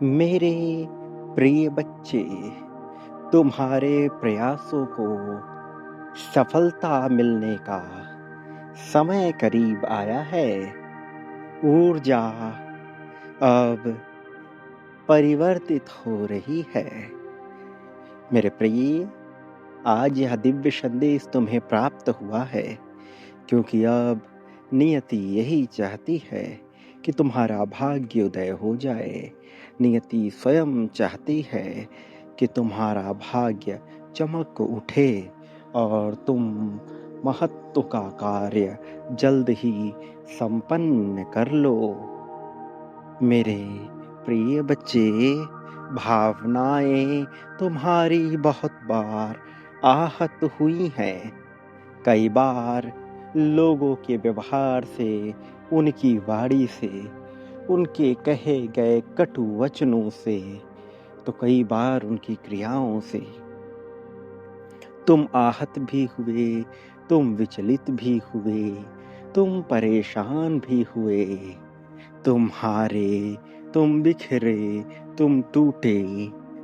मेरे प्रिय बच्चे, तुम्हारे प्रयासों को सफलता मिलने का समय करीब आया है। ऊर्जा अब परिवर्तित हो रही है। मेरे प्रिय, आज यह दिव्य संदेश तुम्हें प्राप्त हुआ है, क्योंकि अब नियति यही चाहती है कि तुम्हारा भाग्योदय हो जाए। नियति स्वयं चाहती है कि तुम्हारा भाग्य चमक उठे और तुम महत्व का कार्य जल्द ही संपन्न कर लो। मेरे प्रिय बच्चे, भावनाएं तुम्हारी बहुत बार आहत हुई हैं। कई बार लोगों के व्यवहार से, उनकी वाणी से, उनके कहे गए कटु वचनों से, तो कई बार उनकी क्रियाओं से तुम आहत भी हुए, तुम विचलित भी हुए, तुम परेशान भी हुए, तुम हारे, तुम बिखरे, तुम टूटे,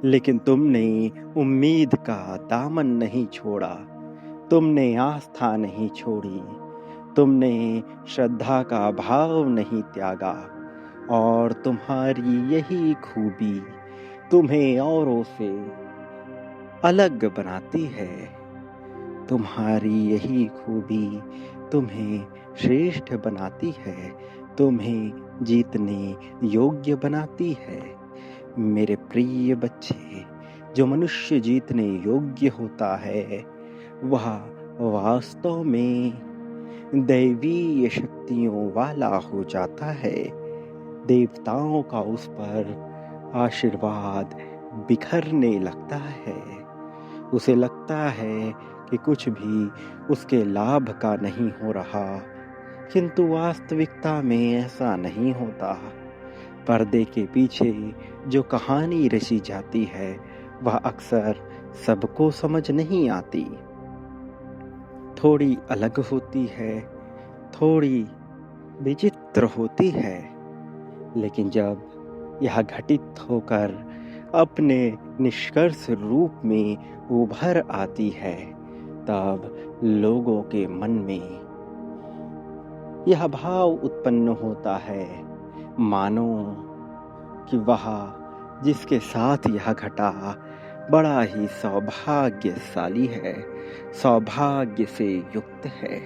लेकिन तुमने उम्मीद का दामन नहीं छोड़ा। तुमने आस्था नहीं छोड़ी, तुमने श्रद्धा का भाव नहीं त्यागा, और तुम्हारी यही खूबी तुम्हें औरों से अलग बनाती है। तुम्हारी यही खूबी तुम्हें श्रेष्ठ बनाती है, तुम्हें जीतने योग्य बनाती है। मेरे प्रिय बच्चे, जो मनुष्य जीतने योग्य होता है, वह वास्तव में दैवीय शक्तियों वाला हो जाता है। देवताओं का उस पर आशीर्वाद बिखरने लगता है। उसे लगता है कि कुछ भी उसके लाभ का नहीं हो रहा, किंतु वास्तविकता में ऐसा नहीं होता। पर्दे के पीछे जो कहानी रची जाती है, वह अक्सर सबको समझ नहीं आती। थोड़ी अलग होती है, थोड़ी विचित्र होती है, लेकिन जब यह घटित होकर अपने निष्कर्ष रूप में उभर आती है, तब लोगों के मन में यह भाव उत्पन्न होता है, मानो कि वह जिसके साथ यह घटा बड़ा ही सौभाग्यशाली है, सौभाग्य से युक्त है।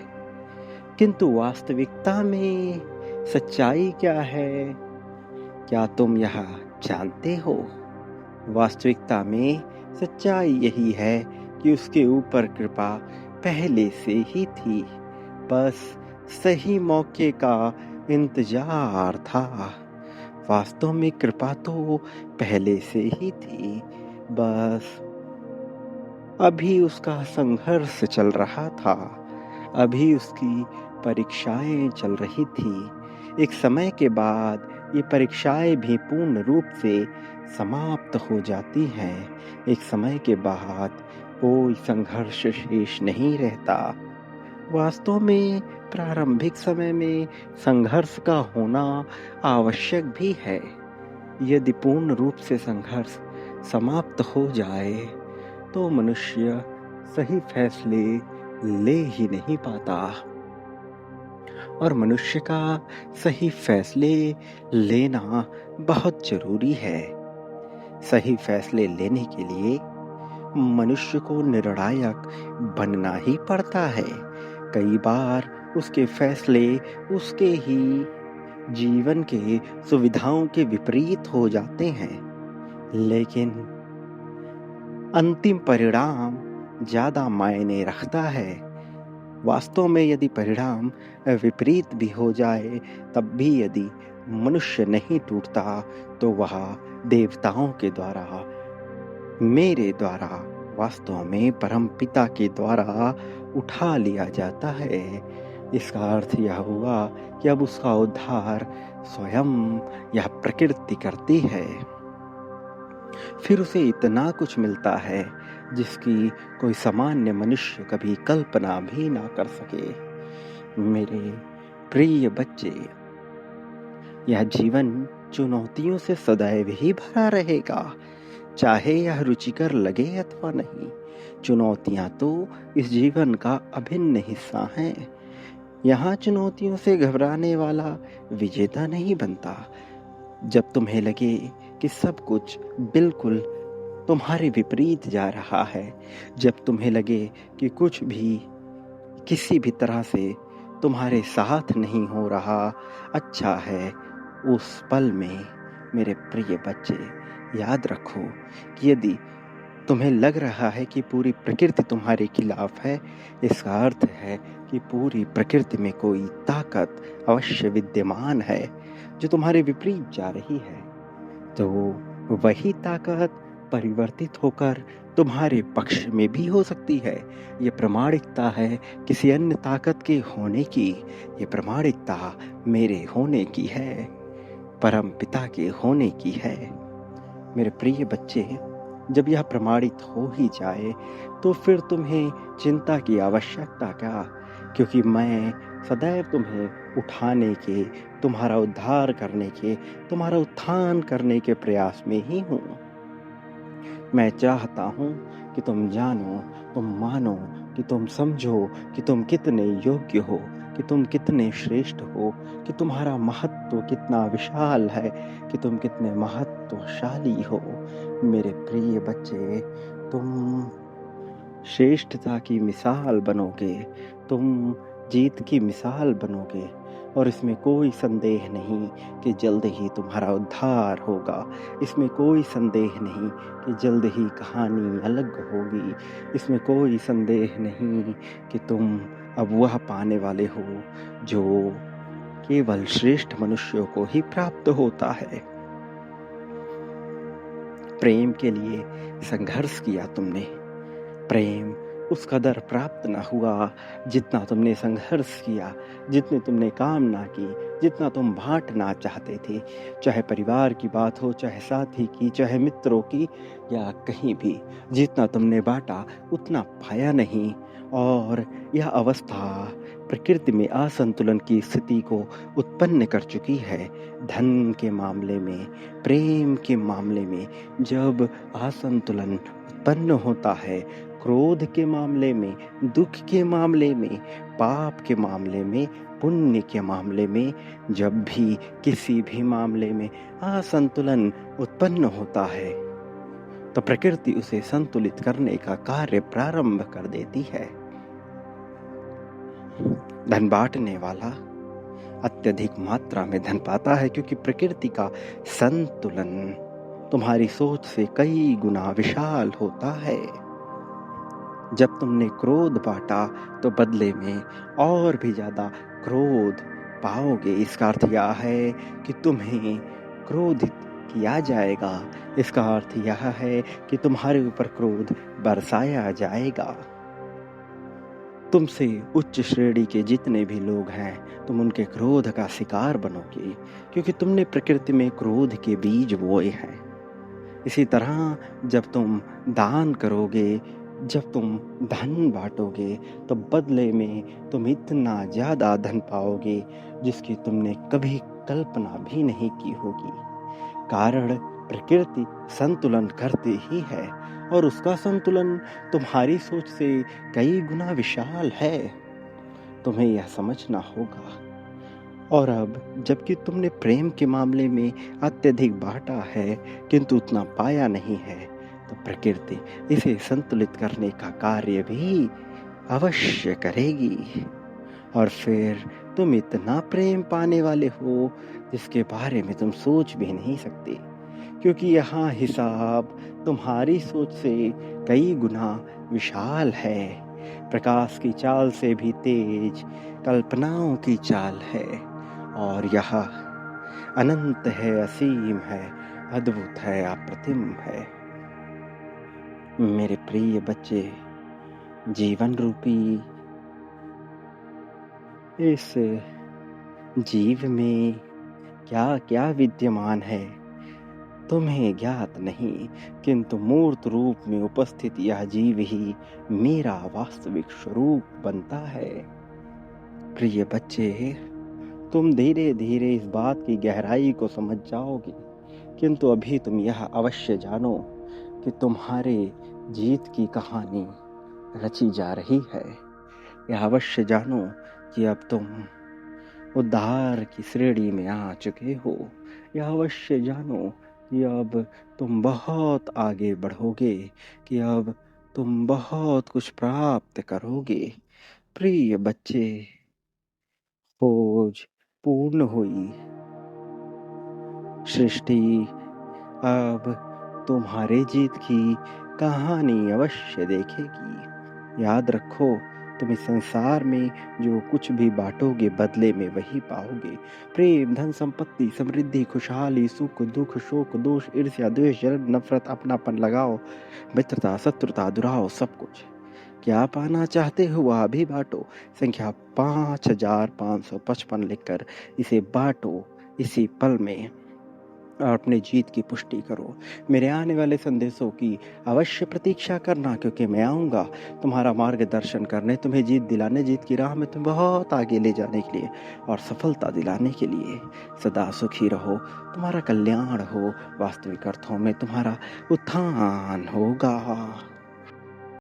किंतु वास्तविकता में सच्चाई क्या है, क्या तुम यह जानते हो? वास्तविकता में सच्चाई यही है कि उसके ऊपर कृपा पहले से ही थी, बस सही मौके का इंतजार था। वास्तव में कृपा तो पहले से ही थी, बस अभी उसका संघर्ष चल रहा था, अभी उसकी परीक्षाएं चल रही थी। एक समय के बाद ये परीक्षाएं भी पूर्ण रूप से समाप्त हो जाती हैं। एक समय के बाद कोई संघर्ष शेष नहीं रहता। वास्तव में प्रारंभिक समय में संघर्ष का होना आवश्यक भी है। यदि पूर्ण रूप से संघर्ष समाप्त हो जाए, तो मनुष्य सही फैसले ले ही नहीं पाता, और मनुष्य का सही फैसले लेना बहुत जरूरी है। सही फैसले लेने के लिए मनुष्य को निर्णायक बनना ही पड़ता है। कई बार उसके फैसले उसके ही जीवन के सुविधाओं के विपरीत हो जाते हैं, लेकिन अंतिम परिणाम ज्यादा मायने रखता है। वास्तव में यदि परिणाम विपरीत भी हो जाए, तब भी यदि मनुष्य नहीं टूटता, तो वह देवताओं के द्वारा, मेरे द्वारा, वास्तव में परम पिता के द्वारा उठा लिया जाता है। इसका अर्थ यह हुआ कि अब उसका उद्धार स्वयं यह प्रकृति करती है। फिर उसे इतना कुछ मिलता है जिसकी कोई सामान्य मनुष्य कभी कल्पना भी ना कर सके। मेरे प्रिय बच्चे, यह जीवन चुनौतियों से सदैव ही भरा रहेगा, चाहे यह रुचिकर लगे अथवा नहीं। चुनौतियां तो इस जीवन का अभिन्न हिस्सा हैं। यहाँ चुनौतियों से घबराने वाला विजेता नहीं बनता। जब तुम्हें लगे कि सब कुछ बिल्कुल तुम्हारे विपरीत जा रहा है, जब तुम्हें लगे कि कुछ भी किसी भी तरह से तुम्हारे साथ नहीं हो रहा, अच्छा है, उस पल में मेरे प्रिय बच्चे याद रखो कि यदि तुम्हें लग रहा है कि पूरी प्रकृति तुम्हारे खिलाफ है, इसका अर्थ है कि पूरी प्रकृति में कोई ताकत अवश्य विद्यमान है जो तुम्हारे विपरीत जा रही है। तो वही ताकत परिवर्तित होकर तुम्हारे पक्ष में भी हो सकती है। ये प्रामाणिकता है किसी अन्य ताकत के होने की। ये प्रामाणिकता मेरे होने की है, परम पिता के होने की है। मेरे प्रिय बच्चे, जब यह प्रमाणित हो ही जाए तो फिर तुम्हें चिंता की आवश्यकता क्या, क्योंकि मैं सदैव तुम्हें उठाने के, तुम्हारा उद्धार करने के, तुम्हारा उत्थान करने के प्रयास में ही हूँ। मैं चाहता हूँ कि तुम जानो, तुम मानो, कि तुम समझो कि तुम कितने योग्य हो, कि तुम कितने श्रेष्ठ हो, कि तुम्हारा महत्व कितना विशाल है, कि तुम कितने महत्वशाली हो। मेरे प्रिय बच्चे, तुम श्रेष्ठता की मिसाल बनोगे, तुम जीत की मिसाल बनोगे, और इसमें कोई संदेह नहीं कि जल्द ही तुम्हारा उद्धार होगा। इसमें कोई संदेह नहीं कि जल्द ही कहानी अलग होगी। इसमें कोई संदेह नहीं कि तुम अब वह पाने वाले हो जो केवल श्रेष्ठ मनुष्यों को ही प्राप्त होता है। प्रेम के लिए संघर्ष किया तुमने, प्रेम उस कदर प्राप्त न हुआ जितना तुमने संघर्ष किया, जितने तुमने कामना की, जितना तुम बांटना चाहते थे। चाहे परिवार की बात हो, चाहे साथी की, चाहे मित्रों की, या कहीं भी जितना तुमने बांटा उतना पाया नहीं। और यह अवस्था प्रकृति में असंतुलन की स्थिति को उत्पन्न कर चुकी है। धन के मामले में, प्रेम के मामले में जब असंतुलन उत्पन्न होता है, क्रोध के मामले में, दुख के मामले में, पाप के मामले में, पुण्य के मामले में, जब भी किसी भी मामले में असंतुलन उत्पन्न होता है तो प्रकृति उसे संतुलित करने का कार्य प्रारंभ कर देती है। धन बांटने वाला अत्यधिक मात्रा में धन पाता है, क्योंकि प्रकृति का संतुलन तुम्हारी सोच से कई गुना विशाल होता है। जब तुमने क्रोध बांटा तो बदले में और भी ज्यादा क्रोध पाओगे। इसका अर्थ यह है कि तुम्हें क्रोधित किया जाएगा। इसका अर्थ यह है कि तुम्हारे ऊपर क्रोध बरसाया जाएगा। तुमसे उच्च श्रेणी के जितने भी लोग हैं, तुम उनके क्रोध का शिकार बनोगे, क्योंकि तुमने प्रकृति में क्रोध के बीज बोए हैं। इसी तरह जब तुम दान करोगे, जब तुम धन बांटोगे, तो बदले में तुम इतना ज्यादा धन पाओगे जिसकी तुमने कभी कल्पना भी नहीं की होगी। कारण प्रकृति संतुलन करती ही है, और उसका संतुलन तुम्हारी सोच से कई गुना विशाल है। तुम्हें यह समझना होगा। और अब जबकि तुमने प्रेम के मामले में अत्यधिक बांटा है किंतु उतना पाया नहीं है, तो प्रकृति इसे संतुलित करने का कार्य भी अवश्य करेगी। और फिर तुम इतना प्रेम पाने वाले हो जिसके बारे में तुम सोच भी नहीं सकते, क्योंकि यहाँ हिसाब तुम्हारी सोच से कई गुना विशाल है। प्रकाश की चाल से भी तेज कल्पनाओं की चाल है, और यह अनंत है, असीम है, अद्भुत है, अप्रतिम है। मेरे प्रिय बच्चे, जीवन रूपी इस जीव में क्या क्या विद्यमान है तुम्हें ज्ञात नहीं, किंतु मूर्त रूप में उपस्थित यह जीव ही मेरा वास्तविक स्वरूप बनता है। प्रिय बच्चे, तुम धीरे धीरे इस बात की गहराई को समझ जाओगे। किंतु अभी तुम यह अवश्य जानो कि तुम्हारे जीत की कहानी रची जा रही है। यह अवश्य जानो कि अब तुम उद्धार की श्रेणी में आ चुके हो। यह अवश्य जानो कि अब तुम बहुत आगे बढ़ोगे, कि अब तुम बहुत कुछ प्राप्त करोगे। प्रिय बच्चे, खोज पूर्ण हुई। सृष्टि अब तुम्हारे जीत की कहानी अवश्य देखेगी। याद रखो, तुम इस संसार में जो कुछ भी बांटोगे बदले में वही पाओगे। प्रेम, धन, संपत्ति, समृद्धि, खुशहाली, सुख, दुख, शोक, दोष, ईर्ष्या, द्वेष, जलन, नफरत, अपनापन, लगाओ, मित्रता, शत्रुता, दुराव, सब कुछ। क्या पाना चाहते हो वह भी बांटो। संख्या 5555 लिखकर इसे बांटो इसी पल में और अपने जीत की पुष्टि करो। मेरे आने वाले संदेशों की अवश्य प्रतीक्षा करना, क्योंकि मैं आऊँगा तुम्हारा मार्गदर्शन करने, तुम्हें जीत दिलाने, जीत की राह में तुम्हें बहुत आगे ले जाने के लिए और सफलता दिलाने के लिए। सदा सुखी रहो, तुम्हारा कल्याण हो, वास्तविक अर्थों में तुम्हारा उत्थान होगा।